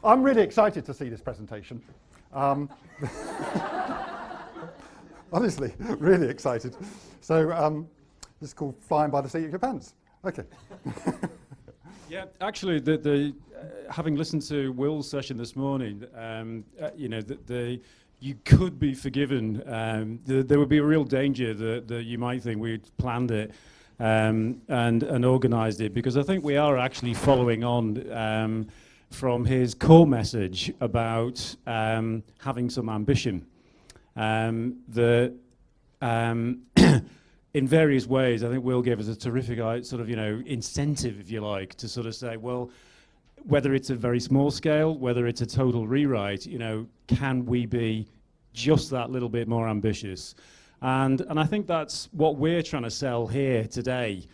I'm really excited to see this presentation. Honestly, really excited. So this is called Flying by the Seat of Your Pants. Okay. Yeah, actually, having listened to Will's session this morning, you could be forgiven. There would be a real danger that you might think we'd planned it and organised it, because I think we are actually following on from his core message about having some ambition. In various ways, I think Will gave us a terrific sort of, incentive, if you like, to sort of say, well, whether it's a very small scale, whether it's a total rewrite, can we be just that little bit more ambitious? And I think that's what we're trying to sell here today.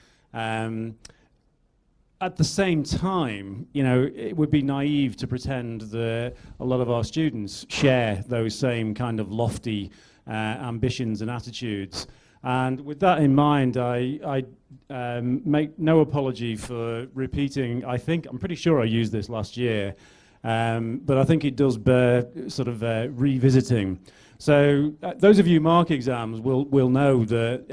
At the same time, it would be naive to pretend that a lot of our students share those same kind of lofty ambitions and attitudes. And with that in mind, I make no apology for repeating. I'm pretty sure I used this last year, but I think it does bear sort of revisiting. So those of you who mark exams will know that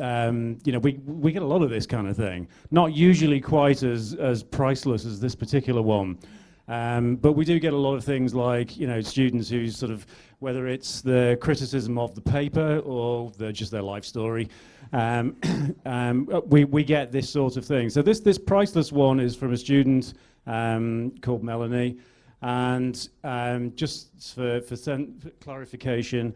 we get a lot of this kind of thing. Not usually quite as priceless as this particular one, but we do get a lot of things like students who sort of, whether it's the criticism of the paper or just their life story, we get this sort of thing. So this priceless one is from a student called Melanie, and just for clarification,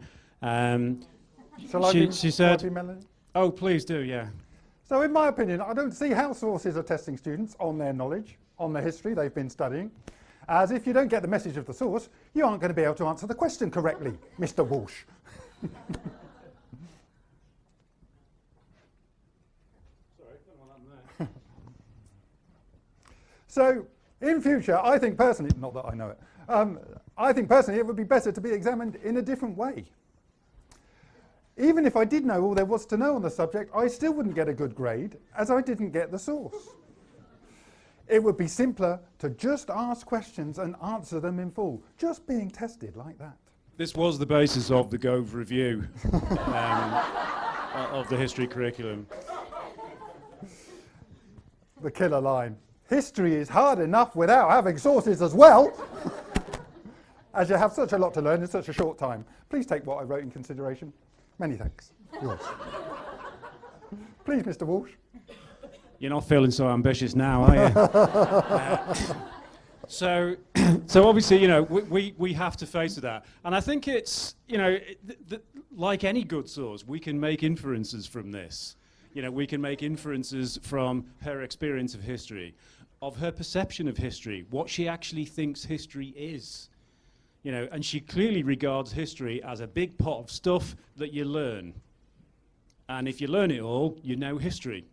she said, Melanie? Oh, please do, yeah. So in my opinion, I don't see how sources are testing students on their knowledge, on the history they've been studying, as if you don't get the message of the source, you aren't going to be able to answer the question correctly, Mr. Walsh. Sorry, don't know what happened there. So, in future, I think personally, not that I know it, I think personally it would be better to be examined in a different way. Even if I did know all there was to know on the subject, I still wouldn't get a good grade, as I didn't get the source. It would be simpler to just ask questions and answer them in full, just being tested like that. This was the basis of the Gove review of the history curriculum. The killer line. History is hard enough without having sources as well. As you have such a lot to learn in such a short time. Please take what I wrote in consideration. Many thanks. Yours. Please, Mr. Walsh. You're not feeling so ambitious now, are you? So obviously, we have to face that. And I think it's, like any good source, we can make inferences from this. We can make inferences from her experience of history, of her perception of history, what she actually thinks history is. And she clearly regards history as a big pot of stuff that you learn. And if you learn it all, you know history.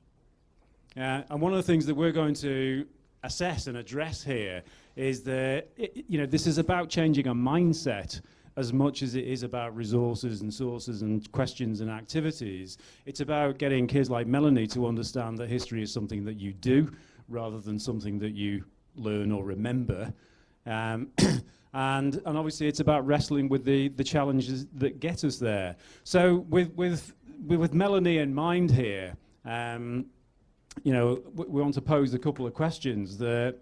And one of the things that we're going to assess and address here is that, this is about changing a mindset as much as it is about resources and sources and questions and activities. It's about getting kids like Melanie to understand that history is something that you do rather than something that you learn or remember. And obviously it's about wrestling with the challenges that get us there. So with Melanie in mind here, we want to pose a couple of questions that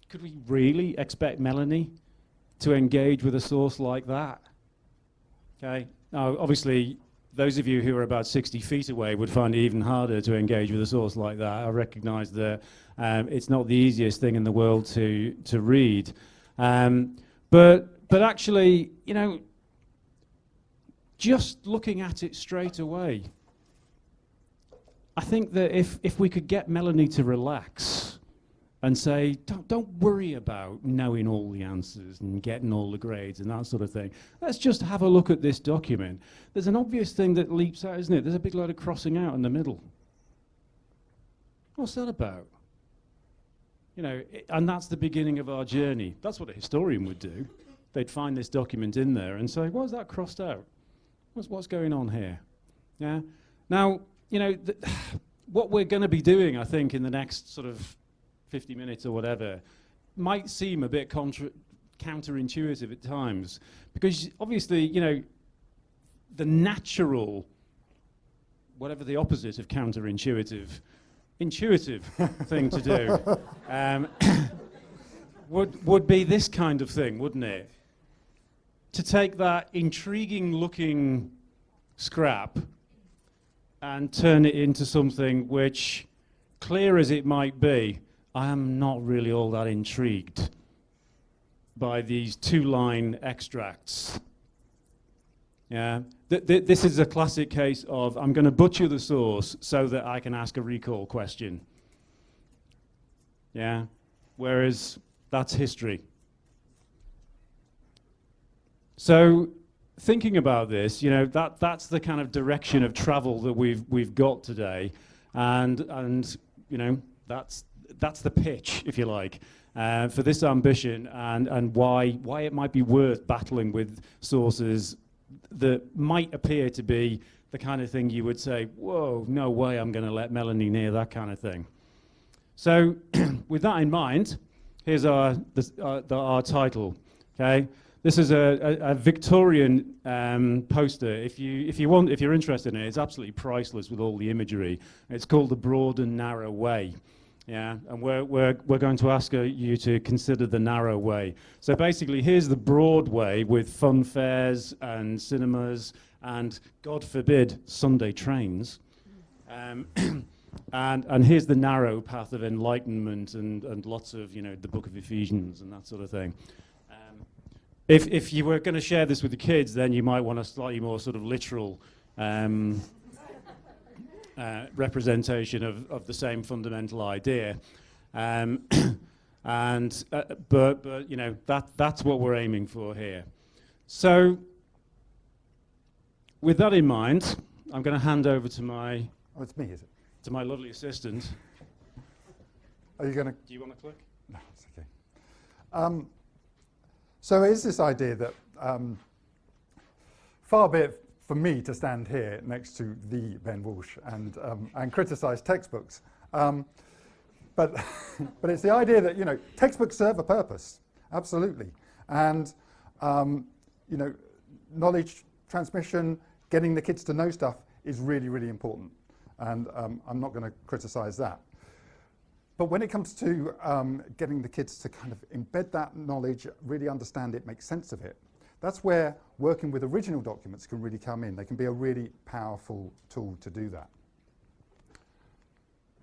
could we really expect Melanie to engage with a source like that? Okay. Now, obviously, those of you who are about 60 feet away would find it even harder to engage with a source like that. I recognise that it's not the easiest thing in the world to read, but actually, just looking at it straight away, I think that if we could get Melanie to relax and say, don't worry about knowing all the answers and getting all the grades and that sort of thing. Let's just have a look at this document. There's an obvious thing that leaps out, isn't it? There's a big load of crossing out in the middle. What's that about? And that's the beginning of our journey. That's what a historian would do. They'd find this document in there and say, why is that crossed out? What's going on here? Yeah. Now, what we're going to be doing, I think, in the next sort of 50 minutes or whatever, might seem a bit counterintuitive at times, because obviously, you know, the natural, whatever the opposite of counterintuitive, intuitive thing to do would be this kind of thing, wouldn't it? To take that intriguing looking scrap and turn it into something which, clear as it might be, I am not really all that intrigued by these 2-line extracts. Yeah, this is a classic case of I'm going to butcher the source so that I can ask a recall question. Yeah, whereas that's history. So thinking about this, you know, that's the kind of direction of travel that we've got today, and you know, that's the pitch, if you like, for this ambition, and why it might be worth battling with sources that might appear to be the kind of thing you would say, whoa, no way I'm going to let Melanie near that kind of thing. So with that in mind, here's our title. Okay, this is a Victorian poster. If you're interested in it, it's absolutely priceless with all the imagery. It's called The Broad and Narrow Way. Yeah, and we're going to ask you to consider the narrow way. So basically, here's the broad way with fun fairs and cinemas and, God forbid, Sunday trains. And here's the narrow path of enlightenment and lots of, you know, the Book of Ephesians and that sort of thing. If you were going to share this with the kids, then you might want a slightly more sort of literal representation of the same fundamental idea, but you know, that's what we're aiming for here. So with that in mind, I'm going to hand over to my it's me, is it? To my lovely assistant. Are you going to? Do you want to click? No, it's okay. So it is this idea that far be it for me to stand here next to the Ben Walsh and criticise textbooks, but it's the idea that, you know, textbooks serve a purpose, absolutely, and you know, knowledge transmission, getting the kids to know stuff is really, really important, and I'm not going to criticise that. But when it comes to getting the kids to kind of embed that knowledge, really understand it, make sense of it, that's where working with original documents can really come in. They can be a really powerful tool to do that.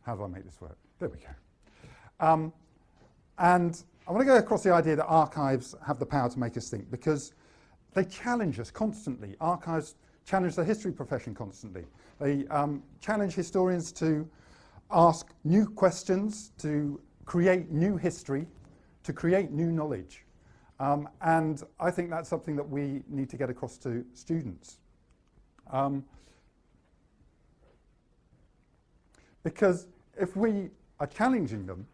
How do I make this work? There we go. And I want to go across the idea that archives have the power to make us think, because they challenge us constantly. Archives challenge the history profession constantly. They challenge historians to ask new questions, to create new history, to create new knowledge. And I think that's something that we need to get across to students. Because if we are challenging them,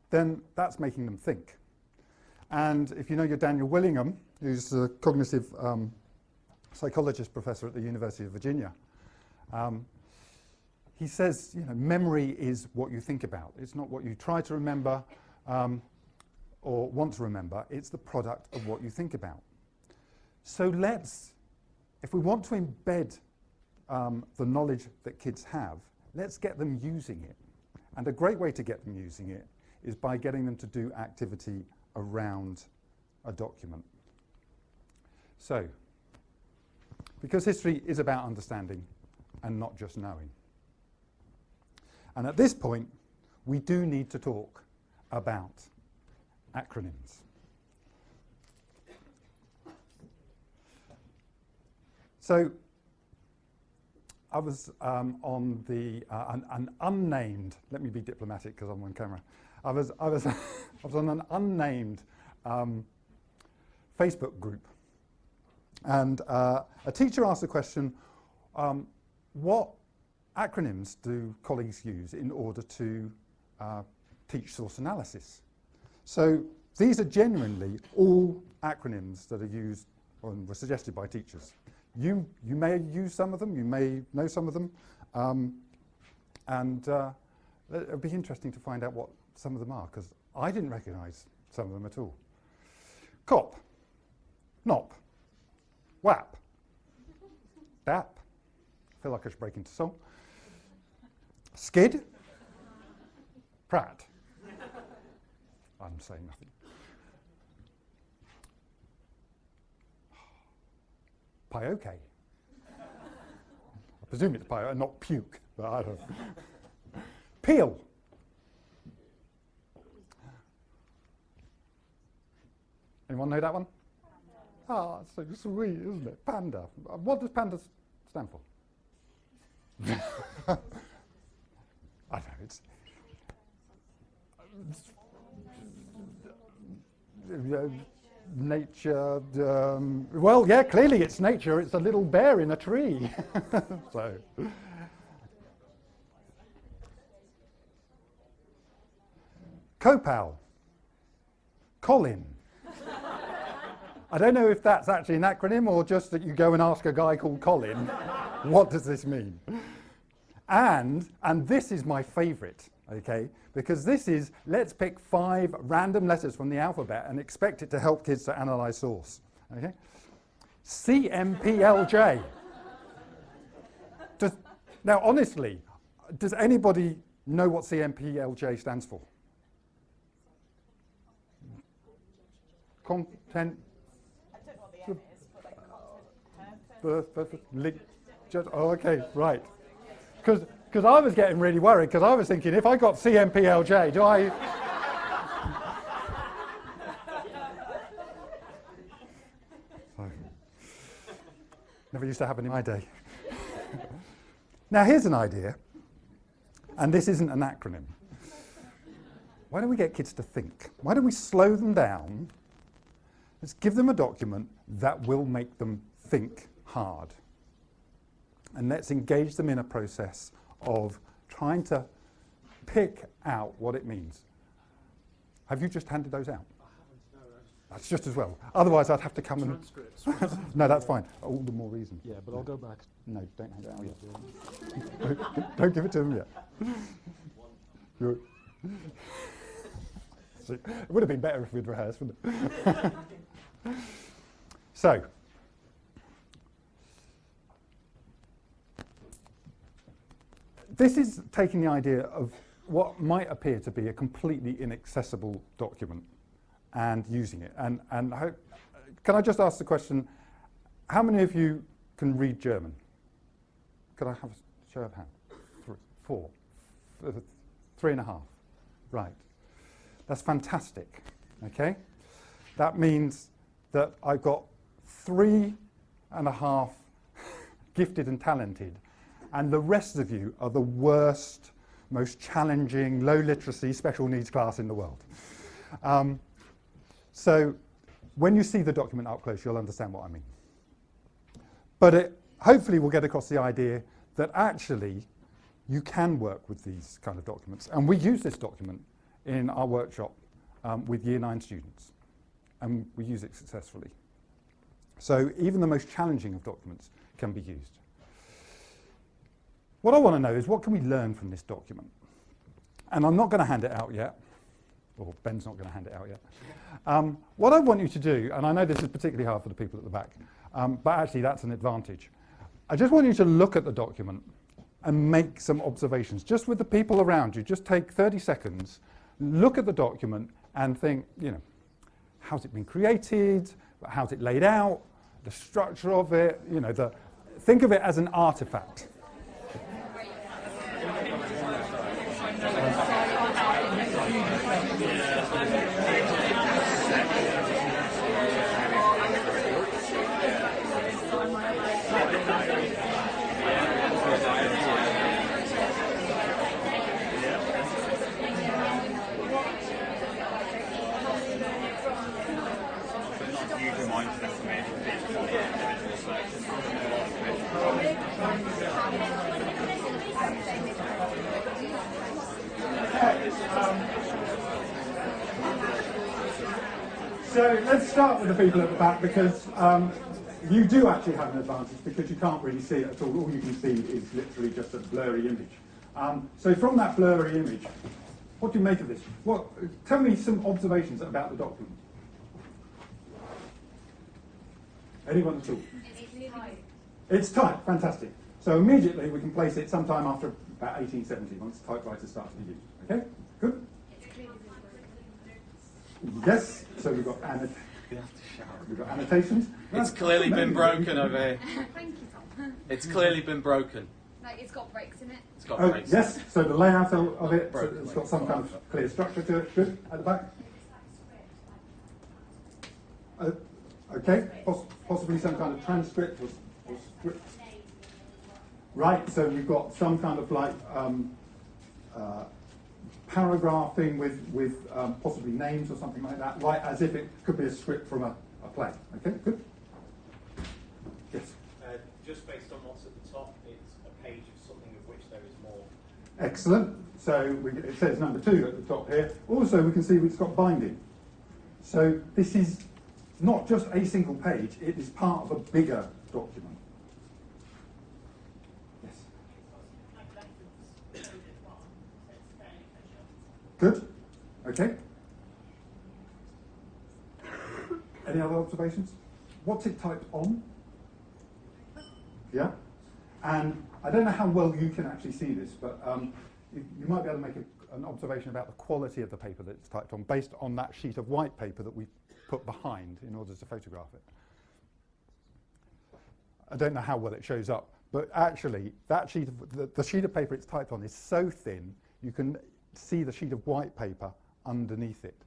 then that's making them think. And if you know your Daniel Willingham, who's a cognitive psychologist professor at the University of Virginia, he says, you know, memory is what you think about. It's not what you try to remember or want to remember. It's the product of what you think about. So let's, if we want to embed the knowledge that kids have, let's get them using it. And a great way to get them using it is by getting them to do activity around a document. So, because history is about understanding and not just knowing. And at this point, we do need to talk about acronyms. So, I was on the an unnamed. Let me be diplomatic because I'm on camera. I was on an unnamed Facebook group, and a teacher asked the question, "What acronyms do colleagues use in order to teach source analysis?" So these are genuinely all acronyms that are used and were suggested by teachers. You may use some of them, you may know some of them, and it'll be interesting to find out what some of them are, because I didn't recognise some of them at all. Cop, nop, whap, dap. I feel like I should break into song. Skid, prat. I'm saying nothing. Pioke. I presume it's pio and not puke, but I don't know. Peel. Anyone know that one? Ah, it's so sweet, isn't it? Panda. What does panda stand for? I don't know, it's nature, well, yeah, clearly it's nature. It's a little bear in a tree. So, Copal, Colin. I don't know if that's actually an acronym or just that you go and ask a guy called Colin, what does this mean? And this is my favourite, okay, because this is, let's pick 5 random letters from the alphabet and expect it to help kids to analyse source, okay? CMPLJ. Now, honestly, does anybody know what CMPLJ stands for? Content. Oh, okay, right. Because I was getting really worried, because I was thinking, if I got CMPLJ, do I... Never used to happen in my day. Now, here's an idea, and this isn't an acronym. Why don't we get kids to think? Why don't we slow them down? Let's give them a document that will make them think hard. And let's engage them in a process of trying to pick out what it means. Have you just handed those out? I haven't, no. That's just as well. Otherwise, I'd have to come Transcripts. No, that's fine. All the more reason. Yeah, but I'll go back. No, don't hand it out yet. Don't give it to them yet. See, it would have been better if we'd rehearsed, wouldn't it? So, this is taking the idea of what might appear to be a completely inaccessible document and using it. And can I just ask the question, how many of you can read German? Could I have a show of hands? 4, 3.5. Right. That's fantastic. Okay? That means that I've got 3.5 gifted and talented, and the rest of you are the worst, most challenging, low literacy, special needs class in the world. So when you see the document up close, you'll understand what I mean. But it hopefully will get across the idea that actually you can work with these kind of documents. And we use this document in our workshop with Year 9 students, and we use it successfully. So even the most challenging of documents can be used. What I want to know is, what can we learn from this document? And I'm not going to hand it out yet, or Ben's not going to hand it out yet. What I want you to do, and I know this is particularly hard for the people at the back, but actually that's an advantage. I just want you to look at the document and make some observations, just with the people around you. Just take 30 seconds, look at the document and think, you know, how's it been created? How's it laid out? The structure of it, you know, think of it as an artifact. So let's start with the people at the back, because you do actually have an advantage, because you can't really see it at all. All you can see is literally just a blurry image. So from that blurry image, What do you make of this? Tell me some observations about the document. Anyone at all? It's tight. It's tight, fantastic. So immediately we can place it sometime after about 1870, once typewriters start to be used. Okay, good? Yes, so we've got annotations. It's clearly been broken over here. Thank you, Tom. It's clearly been broken. Like, it's got breaks in it. It's got Oh, breaks. yes, so the layout of it, so Broken it's got some kind of clear structure to it. Good, at the back. Okay, possibly some kind of transcript or script. Right, so we've got some kind of like paragraphing with possibly names or something like that, right, as if it could be a script from a play. Okay, good. Yes. Just based on what's at the top, it's a page of something of which there is more. Excellent. So it says number 2 at the top here. Also, we can see it's got binding. So this is not just a single page, it is part of a bigger document. Yes. Good. Okay. Any other observations? What's it typed on? Yeah. And I don't know how well you can actually see this, but you might be able to make an observation about the quality of the paper that it's typed on based on that sheet of white paper that we put behind in order to photograph it. I don't know how well it shows up, but actually that sheet of, the sheet of paper it's typed on is so thin you can see the sheet of white paper underneath it.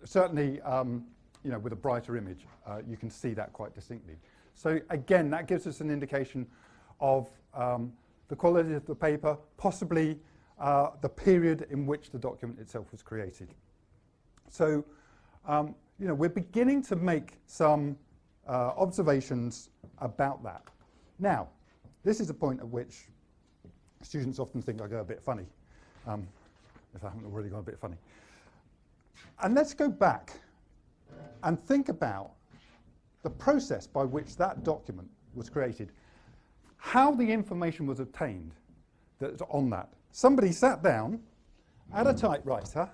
Certainly, you know, with a brighter image, you can see that quite distinctly. So again, that gives us an indication of the quality of the paper, possibly the period in which the document itself was created. So, you know, we're beginning to make some observations about that. Now, this is a point at which students often think I go a bit funny, if I haven't already gone a bit funny. And let's go back and think about the process by which that document was created, how the information was obtained that's on that. Somebody sat down at a typewriter,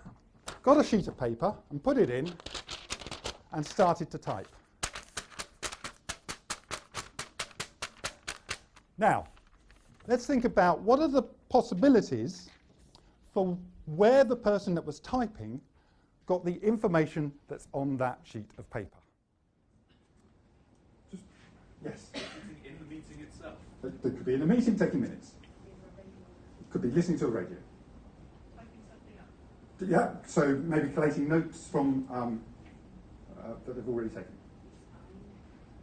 got a sheet of paper and put it in and started to type. Now, let's think about what are the possibilities for where the person that was typing got the information that's on that sheet of paper. Yes? In the meeting itself. It could be in a meeting taking minutes. It could be listening to a radio. Typing something up. Yeah, so maybe collating notes from that they've already taken.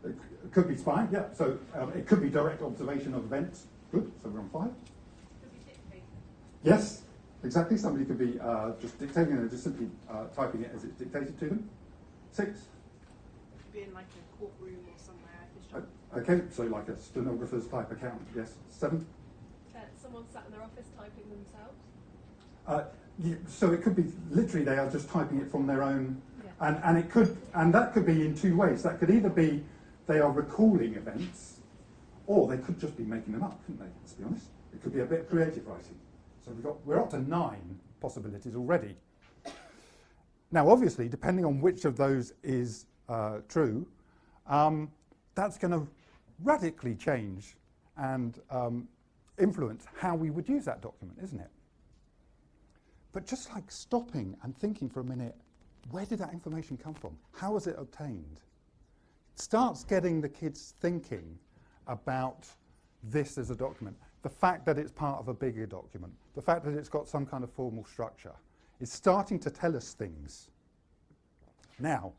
It could be spying, yeah. So it could be direct observation of events. Good, so we're on 5. Could be dictating. Yes, exactly. Somebody could be just dictating and just simply typing it as it's dictated to them. 6. Could be in like a courtroom or somewhere. Okay, so like a stenographer's type account. Yes. 7. Someone sat in their office typing themselves. Yeah, so it could be literally they are just typing it from their own, Yeah. and that could be in 2 ways. That could either be they are recalling events, or they could just be making them up, couldn't they? Let's be honest. It could be a bit of creative writing. So we're up to 9 possibilities already. Now, obviously, depending on which of those is true, that's going to radically change and influence how we would use that document, isn't it? But just like stopping and thinking for a minute, where did that information come from? How was it obtained? It starts getting the kids thinking about this as a document. The fact that it's part of a bigger document, the fact that it's got some kind of formal structure, is starting to tell us things. Now,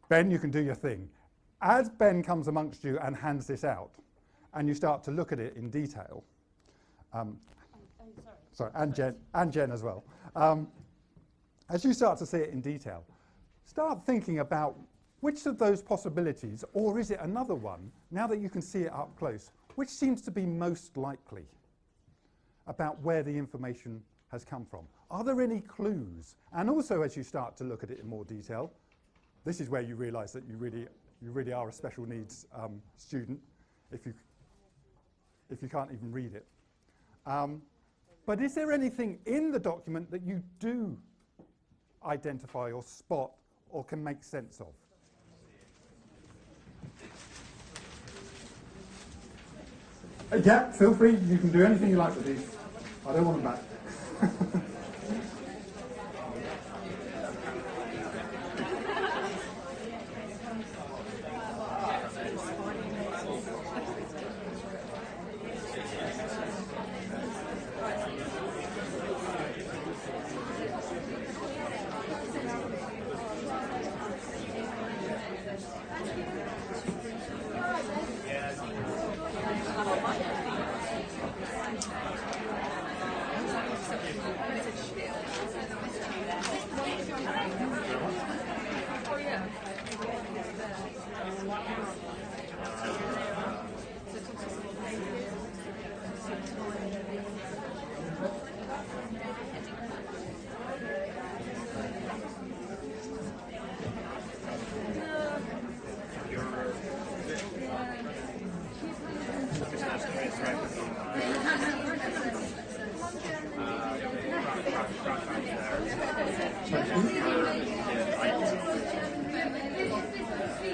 Ben, you can do your thing. As Ben comes amongst you and hands this out, and you start to look at it in detail, sorry, and Jen as well. As you start to see it in detail, start thinking about which of those possibilities, or is it another one, now that you can see it up close, which seems to be most likely about where the information has come from? Are there any clues? And also, as you start to look at it in more detail, this is where you realise that you really are a special needs student if you can't even read it. But is there anything in the document that you do identify or spot or can make sense of? Yeah, feel free. You can do anything you like with these. I don't want them back.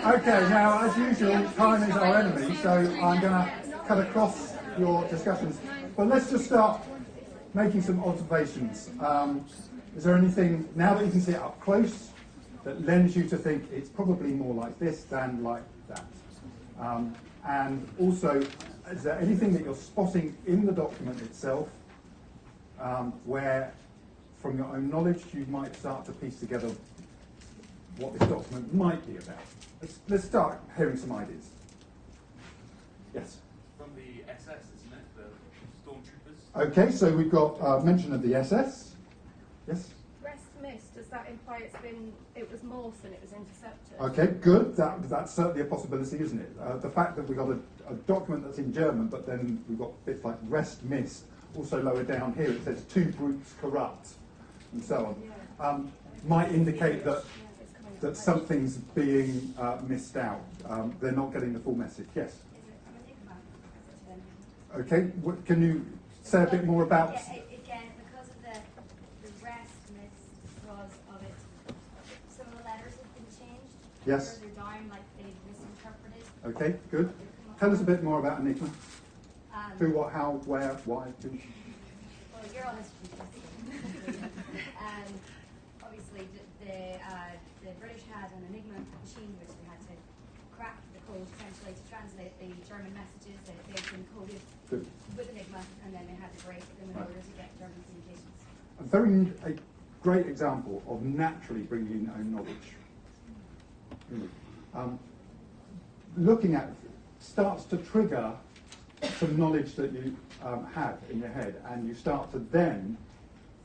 Okay, now as usual, time is our enemy, so I'm going to cut across your discussions. But let's just start making some observations. Is there anything, now that you can see it up close, that lends you to think it's probably more like this than like that? And also, is there anything that you're spotting in the document itself where, from your own knowledge, you might start to piece together what this document might be about? Let's start hearing some ideas. Yes? From the SS, isn't it? The stormtroopers? Okay, so we've got mention of the SS. Yes? Rest missed, does that imply it was morphed and it was intercepted? Okay, good. That's certainly a possibility, isn't it? The fact that we've got a document that's in German, but then we've got bits like rest missed. Also lower down here it says two brutes corrupt, and so on. Might indicate that something's being missed out. They're not getting the full message. Yes? Okay, can you say a bit more about... Yeah, again, because of the rest was of it, some of the letters have been changed. Yes. Further down, like they've misinterpreted. Okay, good. Tell us a bit more about Enigma. Who, what, how, where, why, who? Well, you're all history teachers. Obviously, the British had an Enigma machine which they had to crack the code essentially to translate the German messages that they'd been coded with Enigma, and then they had to break them in order to get German communications. A great example of naturally bringing in own knowledge. Looking at starts to trigger some knowledge that you have in your head, and you start to then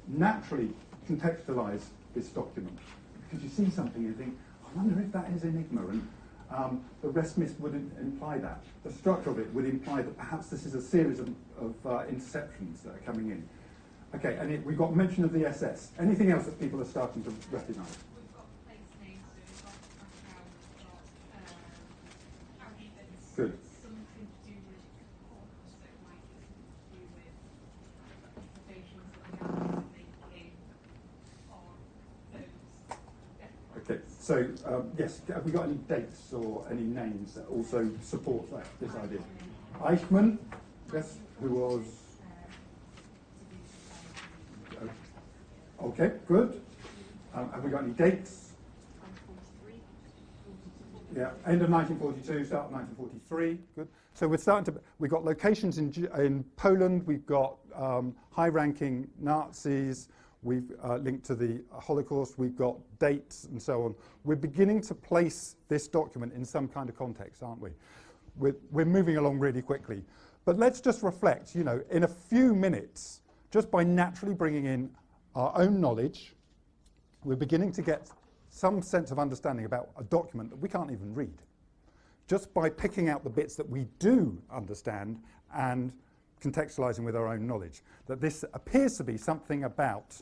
naturally contextualize this document. Because you see something, you think, I wonder if that is Enigma, and the rest missed wouldn't imply that. The structure of it would imply that perhaps this is a series of interceptions that are coming in. Okay, and we've got mention of the SS. Anything else that people are starting to recognise? We've got place names, so we've got background, we've got arguments. Good. Something to do with courts, so it might be something to do with observations that the Allies are making on those. Yeah. Okay, so yes, have we got any dates or any names that also support this idea? Eichmann, yes, who was... Okay, good. Have we got any dates? Yeah, end of 1942, start of 1943. Good. So we've got locations in Poland. We've got high-ranking Nazis. We've linked to the Holocaust. We've got dates and so on. We're beginning to place this document in some kind of context, aren't we? We're moving along really quickly. But let's just reflect, in a few minutes, just by naturally bringing in our own knowledge, we're beginning to get some sense of understanding about a document that we can't even read. Just by picking out the bits that we do understand and contextualizing with our own knowledge. That this appears to be something about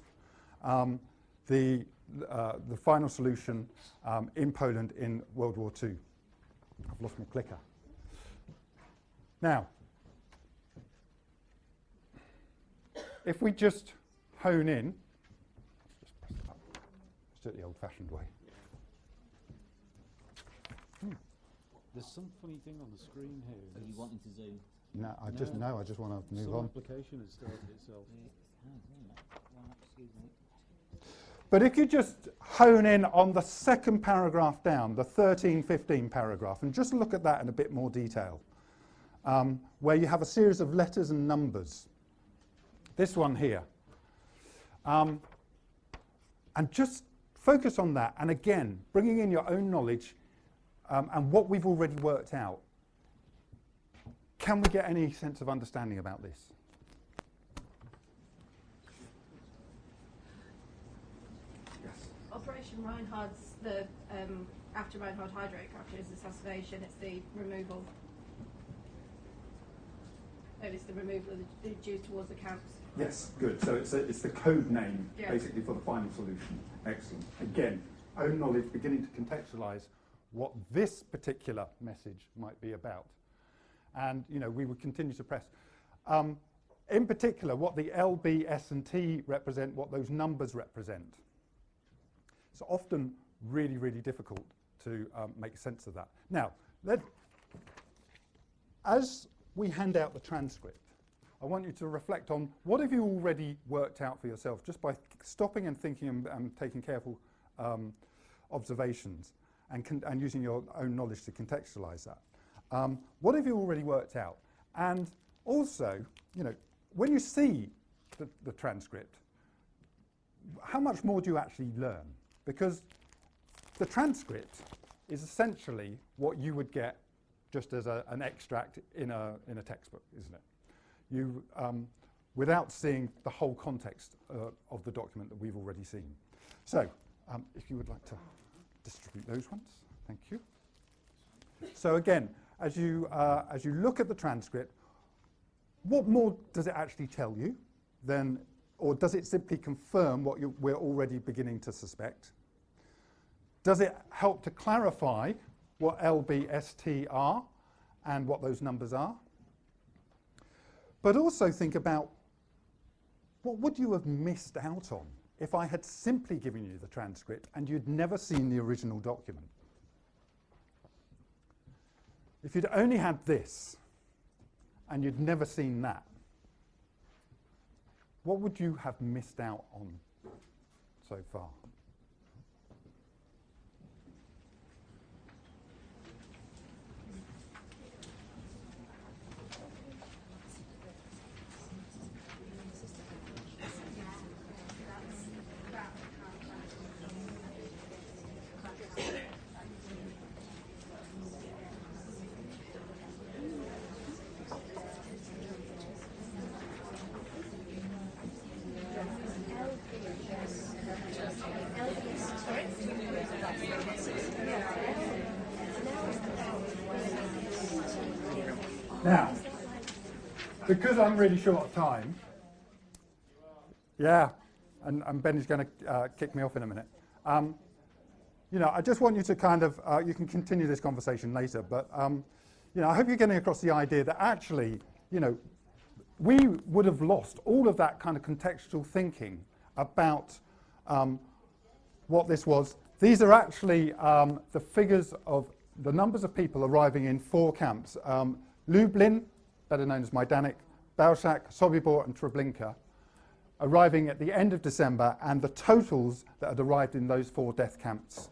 the final solution in Poland in World War II. I've lost my clicker. Now, if we just hone in, let's do it the old-fashioned way. There's some funny thing on the screen here. Are you wanting to zoom? No, I just want to move Some on. application has started itself. Excuse me. But if you just hone in on the second paragraph down, the 13-15 paragraph, and just look at that in a bit more detail, where you have a series of letters and numbers. This one here. And just focus on that, and again, bringing in your own knowledge and what we've already worked out. Can we get any sense of understanding about this? Yes. Operation Reinhardt's after Reinhard hydrate after his assassination, it's the removal. It's the removal of the Jews towards the camps. Yes, good. So it's the code name, Yeah. basically, for the final solution. Excellent. Again, own knowledge, beginning to contextualise what this particular message might be about. And, you know, we would continue to press. In particular, what the L, B, S, and T represent, what those numbers represent. It's often really, really difficult to make sense of that. Now, as we hand out the transcript, I want you to reflect on what have you already worked out for yourself, just by stopping and thinking and taking careful observations and using your own knowledge to contextualise that. What have you already worked out? And also, you know, when you see the transcript, how much more do you actually learn? Because the transcript is essentially what you would get just as an extract in a textbook, isn't it? You, without seeing the whole context of the document that we've already seen. So, if you would like to distribute those ones, thank you. So again, as you look at the transcript, what more does it actually tell you than, or does it simply confirm what we're already beginning to suspect? Does it help to clarify what L, B, S, T are and what those numbers are? But also think about what would you have missed out on if I had simply given you the transcript and you'd never seen the original document? If you'd only had this and you'd never seen that, what would you have missed out on so far? Now, because I'm really short of time, yeah, and Ben is going to kick me off in a minute. You know, I just want you to kind of, you can continue this conversation later, but you know, I hope you're getting across the idea that actually, you know, we would have lost all of that kind of contextual thinking about what this was. These are actually the figures of the numbers of people arriving in 4 camps. Lublin, better known as Majdanek, Belzec, Sobibor and Treblinka, arriving at the end of December, and the totals that had arrived in those 4 death camps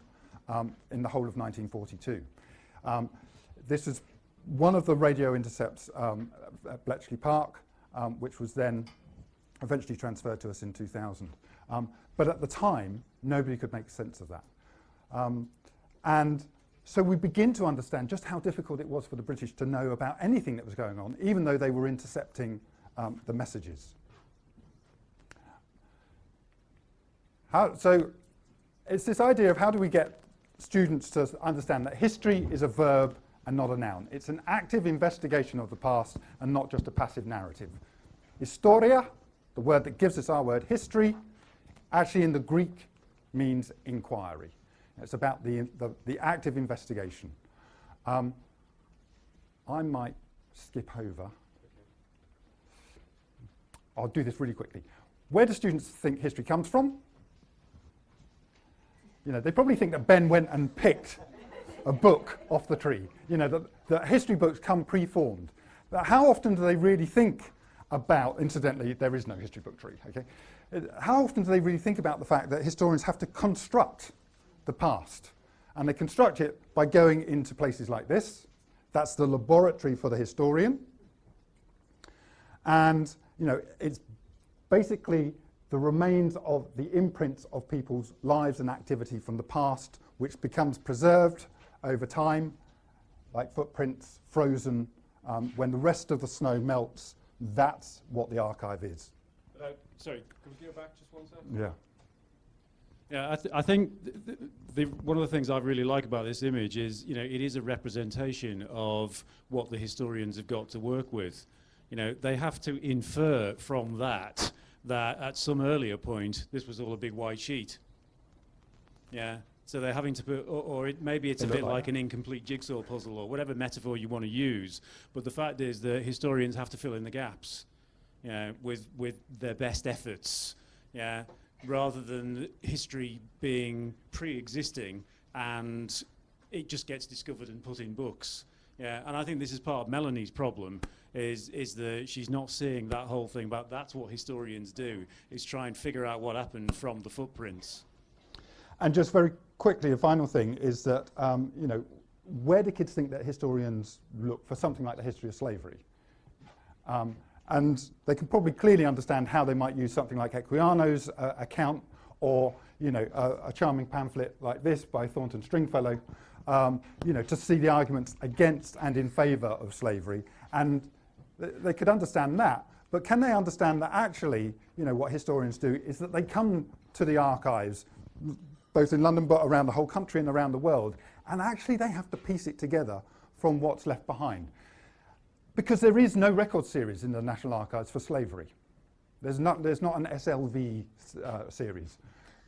in the whole of 1942. This is one of the radio intercepts at Bletchley Park, which was then eventually transferred to us in 2000. But at the time, nobody could make sense of that. And so we begin to understand just how difficult it was for the British to know about anything that was going on, even though they were intercepting the messages. So it's this idea of how do we get students to understand that history is a verb and not a noun. It's an active investigation of the past and not just a passive narrative. Historia, the word that gives us our word history, actually in the Greek means inquiry. It's about the active investigation. I might skip over. I'll do this really quickly. Where do students think history comes from? You know, they probably think that Ben went and picked a book off the tree. You know, that history books come pre-formed. But how often do they really think about, incidentally, there is no history book tree, okay? How often do they really think about the fact that historians have to construct the past? And they construct it by going into places like this. That's the laboratory for the historian. And, you know, it's basically the remains of the imprints of people's lives and activity from the past, which becomes preserved over time, like footprints, frozen. When the rest of the snow melts, that's what the archive is. Sorry, can we go back just one second? Yeah. Yeah, I think one of the things I really like about this image is, you know, it is a representation of what the historians have got to work with. You know, they have to infer from that at some earlier point, this was all a big white sheet. Yeah, so they're having to put, or maybe it's a bit like an incomplete jigsaw puzzle or whatever metaphor you want to use. But the fact is that historians have to fill in the gaps, you know, with their best efforts. Yeah. Rather than history being pre-existing and it just gets discovered and put in books. Yeah, and I think this is part of Melanie's problem, is that she's not seeing that whole thing about that's what historians do, is try and figure out what happened from the footprints. And just very quickly, a final thing is that, you know, where do kids think that historians look for something like the history of slavery? And they can probably clearly understand how they might use something like Equiano's account, or, you know, a charming pamphlet like this by Thornton Stringfellow, you know, to see the arguments against and in favour of slavery. And they could understand that, but can they understand that actually, you know, what historians do is that they come to the archives, both in London but around the whole country and around the world, and actually they have to piece it together from what's left behind. Because there is no record series in the National Archives for slavery. There's not an SLV series.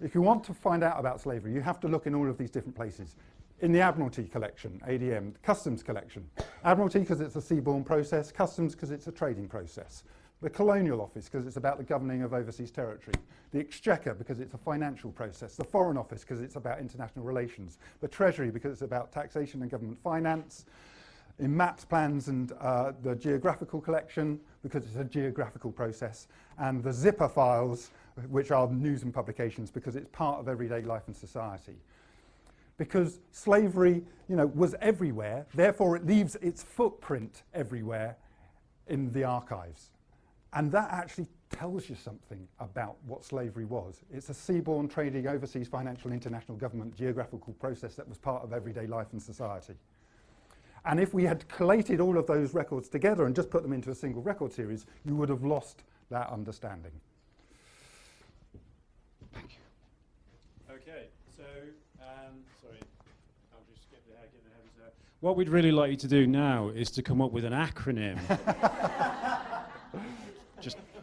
If you want to find out about slavery, you have to look in all of these different places. In the Admiralty collection, ADM, Customs collection. Admiralty because it's a seaborne process, Customs because it's a trading process. The Colonial Office because it's about the governing of overseas territory. The Exchequer because it's a financial process. The Foreign Office because it's about international relations. The Treasury because it's about taxation and government finance. In maps, plans, and the geographical collection, because it's a geographical process, and the zipper files, which are news and publications, because it's part of everyday life and society. Because slavery, you know, was everywhere, therefore it leaves its footprint everywhere in the archives. And that actually tells you something about what slavery was. It's a seaborne, trading, overseas, financial, international government, geographical process that was part of everyday life and society. And if we had collated all of those records together and just put them into a single record series, you would have lost that understanding. Thank you. Okay, so, sorry, I'll just skip ahead. What we'd really like you to do now is to come up with an acronym.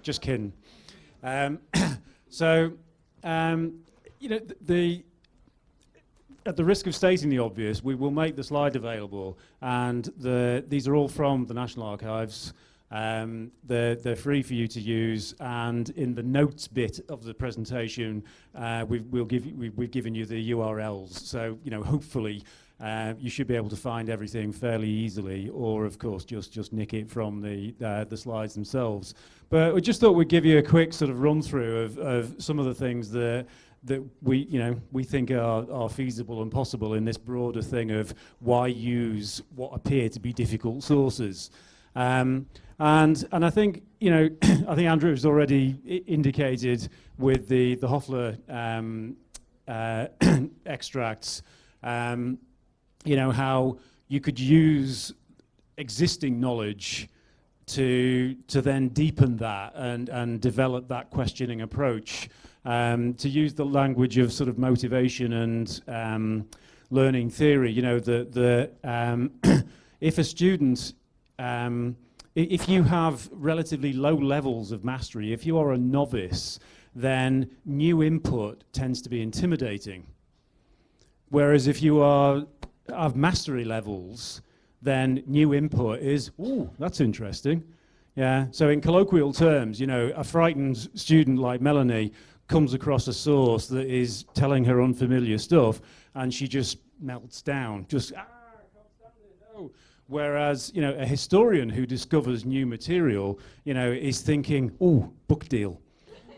just kidding. You know, at the risk of stating the obvious, we will make the slide available, and these are all from the National Archives. They're free for you to use, and in the notes bit of the presentation, we've given you the URLs. So, you know, hopefully you should be able to find everything fairly easily, or of course just nick it from the slides themselves. But we just thought we'd give you a quick sort of run through of some of the things that we think are feasible and possible in this broader thing of why use what appear to be difficult sources. And I think, you know, I think Andrew has already indicated with the Hoffler extracts, you know, how you could use existing knowledge to then deepen that and develop that questioning approach. To use the language of sort of motivation and learning theory, you know, if a student, if you have relatively low levels of mastery, if you are a novice, then new input tends to be intimidating. Whereas if you have mastery levels, then new input is, ooh, that's interesting. Yeah. So in colloquial terms, you know, a frightened student like Melanie comes across a source that is telling her unfamiliar stuff, and she just melts down. Just can't stand it, no. Whereas, you know, a historian who discovers new material, you know, is thinking, oh, book deal,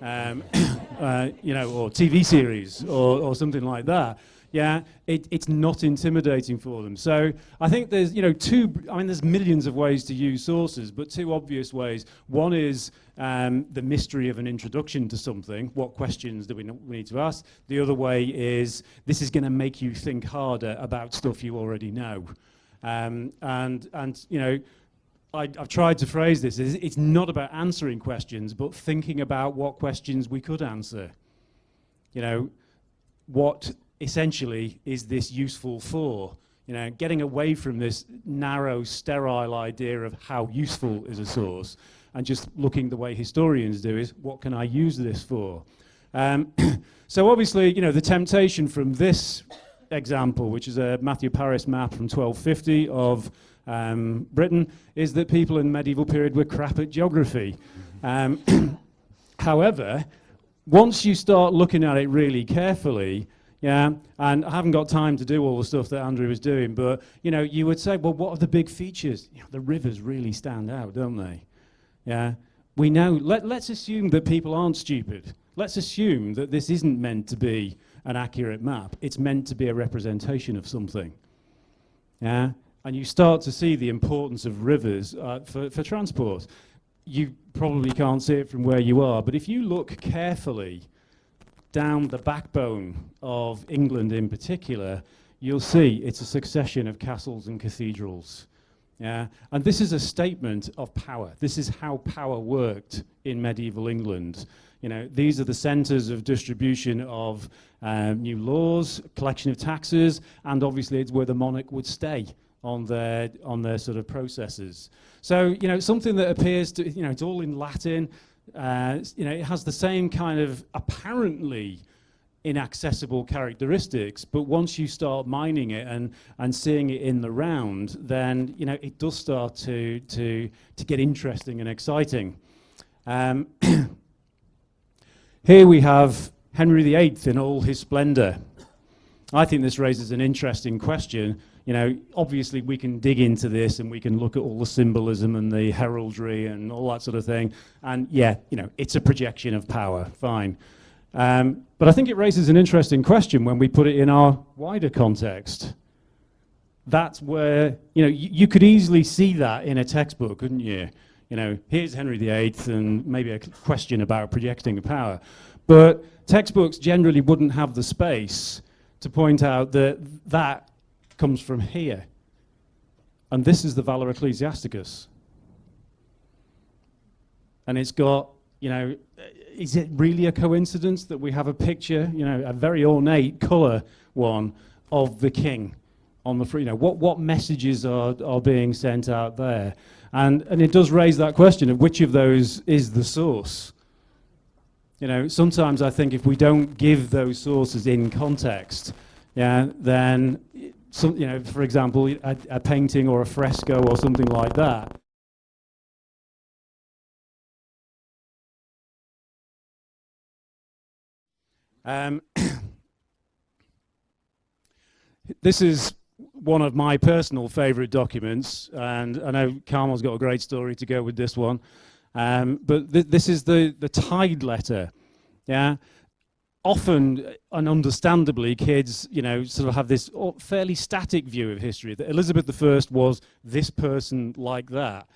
you know, or TV series, or something like that. Yeah, it's not intimidating for them. So I think there's, you know, there's millions of ways to use sources, but two obvious ways. One is the mystery of an introduction to something. What questions do we need to ask? The other way is this is going to make you think harder about stuff you already know. And you know, I've tried to phrase this. It's not about answering questions, but thinking about what questions we could answer. You know, what essentially is this useful for? You know, getting away from this narrow, sterile idea of how useful is a source, and just looking the way historians do is, what can I use this for? So obviously, you know, the temptation from this example, which is a Matthew Paris map from 1250 of Britain, is that people in the medieval period were crap at geography. However, once you start looking at it really carefully, yeah, and I haven't got time to do all the stuff that Andrew was doing, but, you know, you would say, well, what are the big features? You know, the rivers really stand out, don't they? Yeah, we know, let's assume that people aren't stupid. Let's assume that this isn't meant to be an accurate map. It's meant to be a representation of something. Yeah, and you start to see the importance of rivers for transport. You probably can't see it from where you are, but if you look carefully down the backbone of England in particular, you'll see it's a succession of castles and cathedrals. Yeah, and this is a statement of power. This is how power worked in medieval England. You know, these are the centres of distribution of new laws, collection of taxes, and obviously it's where the monarch would stay on their sort of processes. So, you know, something that appears to, you know, it's all in Latin. You know, it has the same kind of apparently inaccessible characteristics, but once you start mining it and seeing it in the round, then, you know, it does start to get interesting and exciting. Here we have Henry VIII in all his splendour. I think this raises an interesting question. You know, obviously we can dig into this and we can look at all the symbolism and the heraldry and all that sort of thing. And yeah, you know, it's a projection of power, fine. But I think it raises an interesting question when we put it in our wider context. That's where, you know, you could easily see that in a textbook, couldn't you? You know, here's Henry VIII and maybe a question about projecting power. But textbooks generally wouldn't have the space to point out that that comes from here. And this is the Valor Ecclesiasticus. And it's got, you know, is it really a coincidence that we have a picture, you know, a very ornate colour one of the king on the front? You know, what messages are being sent out there? And it does raise that question of which of those is the source. You know, sometimes I think if we don't give those sources in context, yeah, then, some, you know, for example, a painting or a fresco or something like that. This is one of my personal favourite documents, and I know Carmel's got a great story to go with this one. But this is the tide letter. Yeah. Often, and understandably, kids, you know, sort of have this fairly static view of history, that Elizabeth I was this person like that.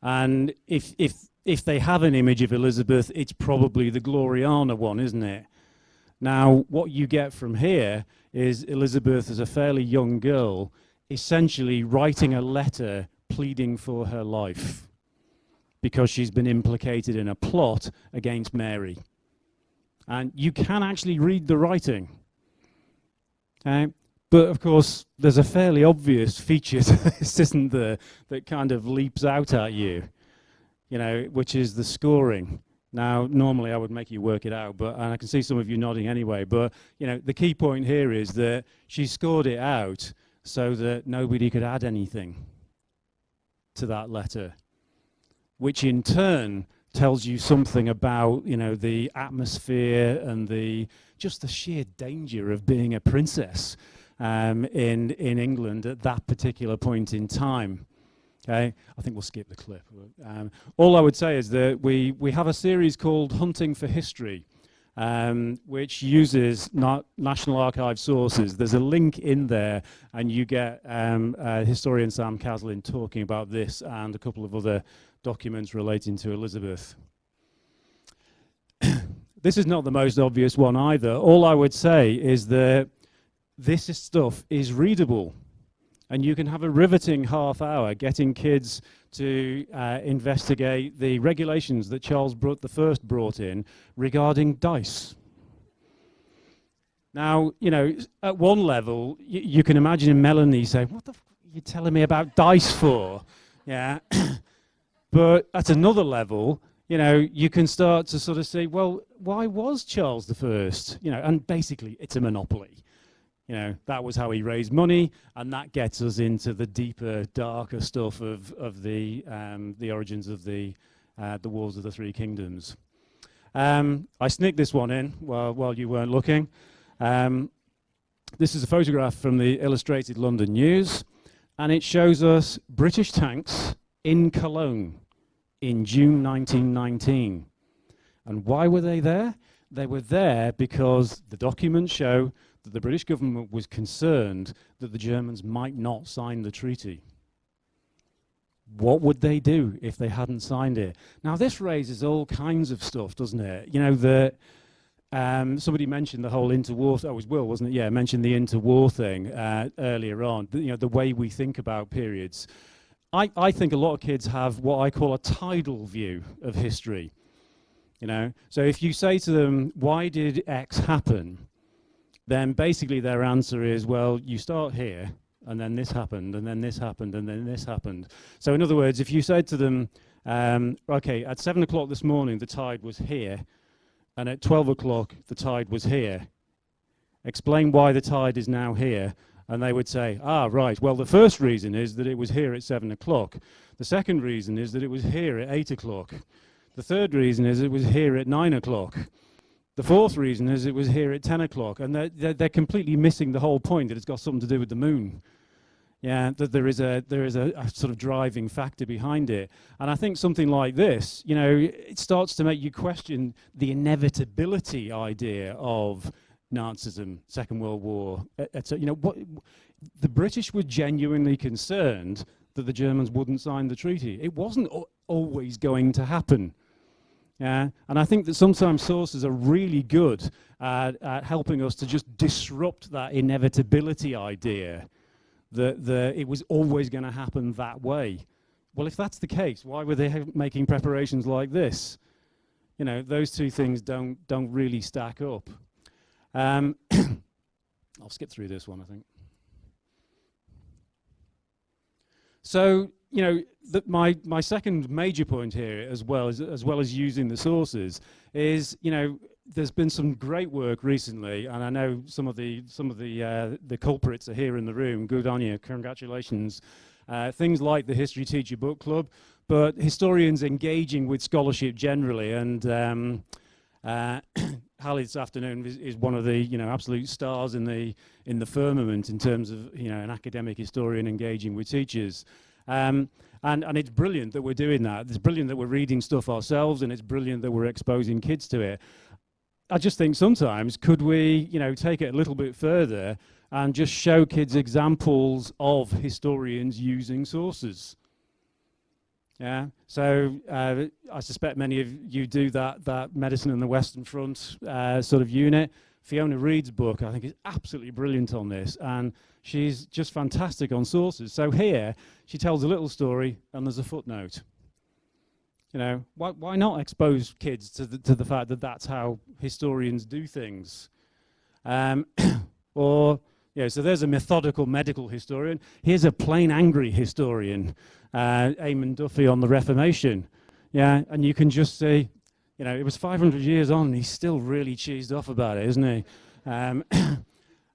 And if they have an image of Elizabeth, it's probably the Gloriana one, isn't it? Now, what you get from here is Elizabeth as a fairly young girl, essentially writing a letter pleading for her life because she's been implicated in a plot against Mary. And you can actually read the writing. Okay? But of course, there's a fairly obvious feature to this, isn't there, that kind of leaps out at you, you know, which is the scoring. Now, normally I would make you work it out, but, and I can see some of you nodding anyway, but, you know, the key point here is that she scored it out so that nobody could add anything to that letter. which in turn tells you something about, you know, the atmosphere and just the sheer danger of being a princess in England at that particular point in time. Okay, I think we'll skip the clip. All I would say is that we have a series called Hunting for History, which uses National Archive sources. There's a link in there, and you get historian Sam Caslin talking about this and a couple of other documents relating to Elizabeth. This is not the most obvious one either. All I would say is that this stuff is readable, and you can have a riveting half hour getting kids to investigate the regulations that Charles I brought in regarding dice. Now, you know, at one level, you can imagine Melanie saying, "What the f are you telling me about dice for?" Yeah. But at another level, you know, you can start to sort of say, well, why was Charles I? You know, and basically it's a monopoly. You know, that was how he raised money, and that gets us into the deeper, darker stuff of the origins of the Wars of the Three Kingdoms. I sneaked this one in while you weren't looking. This is a photograph from the Illustrated London News, and it shows us British tanks in Cologne in June 1919. And why were they there? They were there because the documents show that the British government was concerned that the Germans might not sign the treaty. What would they do if they hadn't signed it? Now, this raises all kinds of stuff, doesn't it? You know, somebody mentioned the whole interwar, it was Will, wasn't it? Yeah, mentioned the interwar thing earlier on, you know, the way we think about periods. I think a lot of kids have what I call a tidal view of history. You know, so if you say to them, why did X happen? Then basically their answer is, well, you start here, and then this happened, and then this happened, and then this happened. So in other words, if you said to them, okay, at 7 o'clock this morning, the tide was here, and at 12 o'clock, the tide was here. Explain why the tide is now here. And they would say, right, well, the first reason is that it was here at 7 o'clock. The second reason is that it was here at 8 o'clock. The third reason is it was here at 9 o'clock. The fourth reason is it was here at 10 o'clock. And they're completely missing the whole point that it's got something to do with the moon. Yeah, that there is a sort of driving factor behind it. And I think something like this, you know, it starts to make you question the inevitability idea of Nazism, Second World War, etc. You know, what the British were genuinely concerned that the Germans wouldn't sign the treaty. It wasn't always going to happen. Yeah, and I think that sometimes sources are really good at helping us to just disrupt that inevitability idea that it was always going to happen that way. Well, if that's the case, why were they making preparations like this? You know, those two things don't really stack up. I'll skip through this one, I think. So, you know, my second major point here, as well as using the sources, is, you know, there's been some great work recently, and I know some of the culprits are here in the room. Good on you, congratulations. Things like the History Teacher Book Club, but historians engaging with scholarship generally, and Hallie this afternoon is one of the, you know, absolute stars in the firmament in terms of, you know, an academic historian engaging with teachers. And it's brilliant that we're doing that. It's brilliant that we're reading stuff ourselves, and it's brilliant that we're exposing kids to it. I just think sometimes could we, you know, take it a little bit further and just show kids examples of historians using sources. Yeah, so I suspect many of you do that Medicine in the Western Front sort of unit. Fiona Reed's book, I think, is absolutely brilliant on this, and she's just fantastic on sources. So here, she tells a little story, and there's a footnote. You know, why not expose kids to the fact that that's how historians do things? Or, yeah, so there's a methodical medical historian. Here's a plain angry historian, Eamon Duffy on the Reformation. Yeah, and you can just see, you know, it was 500 years on, and he's still really cheesed off about it, isn't he?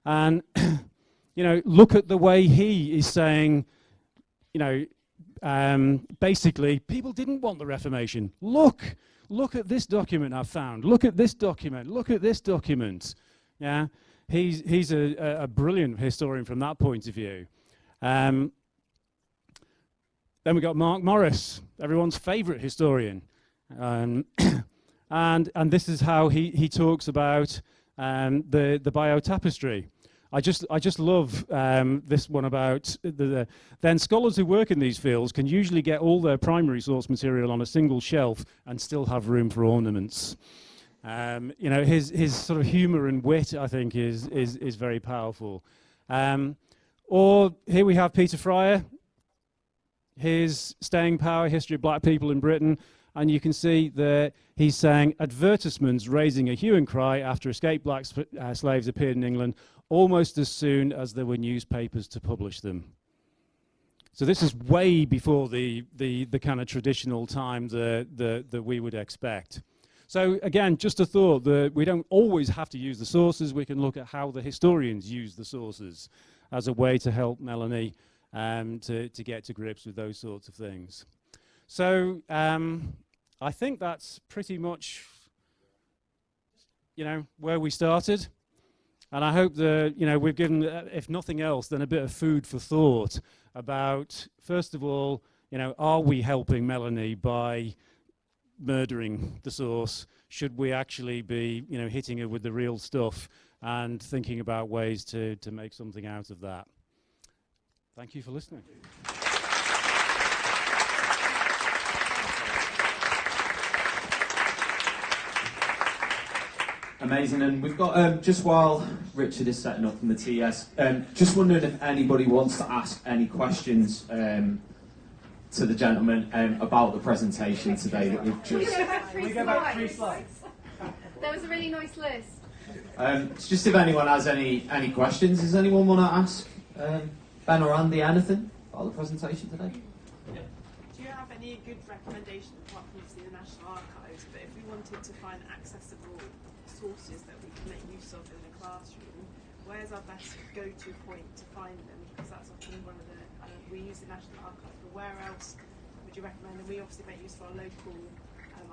And, you know, look at the way he is saying, you know, basically, people didn't want the Reformation. Look at this document I've found. Look at this document. Look at this document. Yeah, he's a brilliant historian from that point of view. Then we got Mark Morris, everyone's favourite historian, and this is how he talks about the biotapestry. I just love this one about then scholars who work in these fields can usually get all their primary source material on a single shelf and still have room for ornaments. You know, his sort of humour and wit, I think, is very powerful. Or here we have Peter Fryer, his Staying Power, History of Black People in Britain, and you can see that he's saying advertisements raising a hue and cry after escaped black slaves appeared in England almost as soon as there were newspapers to publish them. So this is way before the kind of traditional time that we would expect. So again, just a thought that we don't always have to use the sources. We can look at how the historians use the sources as a way to help Melanie to get to grips with those sorts of things. So I think that's pretty much, you know, where we started. And I hope that, you know, we've given, if nothing else, then a bit of food for thought about, first of all, you know, are we helping Melanie by murdering the source? Should we actually be, you know, hitting her with the real stuff and thinking about ways to make something out of that? Thank you for listening. Amazing, and we've got, just while Richard is setting up from the TS, just wondered if anybody wants to ask any questions to the gentleman about the presentation today that we've just... We go back 3 slides. That was a really nice list. It's just if anyone has any questions. Does anyone want to ask Ben or Andy anything about the presentation today? Yeah. Do you have any good recommendations, apart from obviously the National Archives, but if we wanted to find accessible sources that we can make use of in the classroom, where's our best go-to point to find them? Because that's often one of the, we use the National Archives, but where else would you recommend? And we obviously make use of our local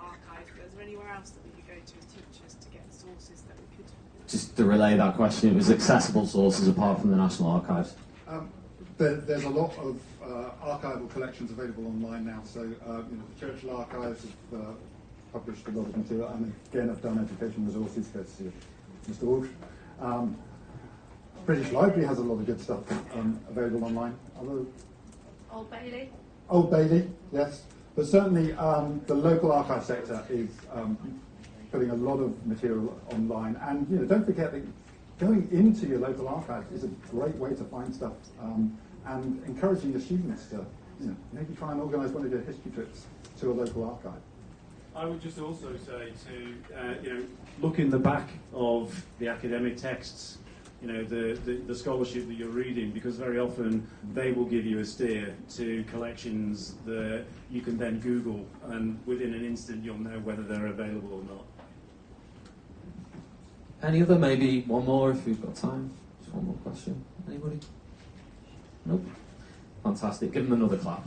archive, but is there anywhere else that we could go to as teachers to get sources that we could... Just to relay that question, it was accessible sources apart from the National Archives. There's a lot of archival collections available online now, so you know, the Churchill Archives have published a lot of material, and again I've done education resources courtesy of Mr. Walsh. British Library has a lot of good stuff available online. Old Bailey. Old Bailey, yes. But certainly the local archive sector is putting a lot of material online, and you know, don't forget that going into your local archive is a great way to find stuff, and encouraging your students to, you know, maybe try and organise one of your history trips to a local archive. I would just also say to, you know, look in the back of the academic texts, you know, the scholarship that you're reading, because very often they will give you a steer to collections that you can then Google, and within an instant you'll know whether they're available or not. Any other? Maybe one more if we've got time. Just one more question. Anybody? Nope. Fantastic. Give them another clap.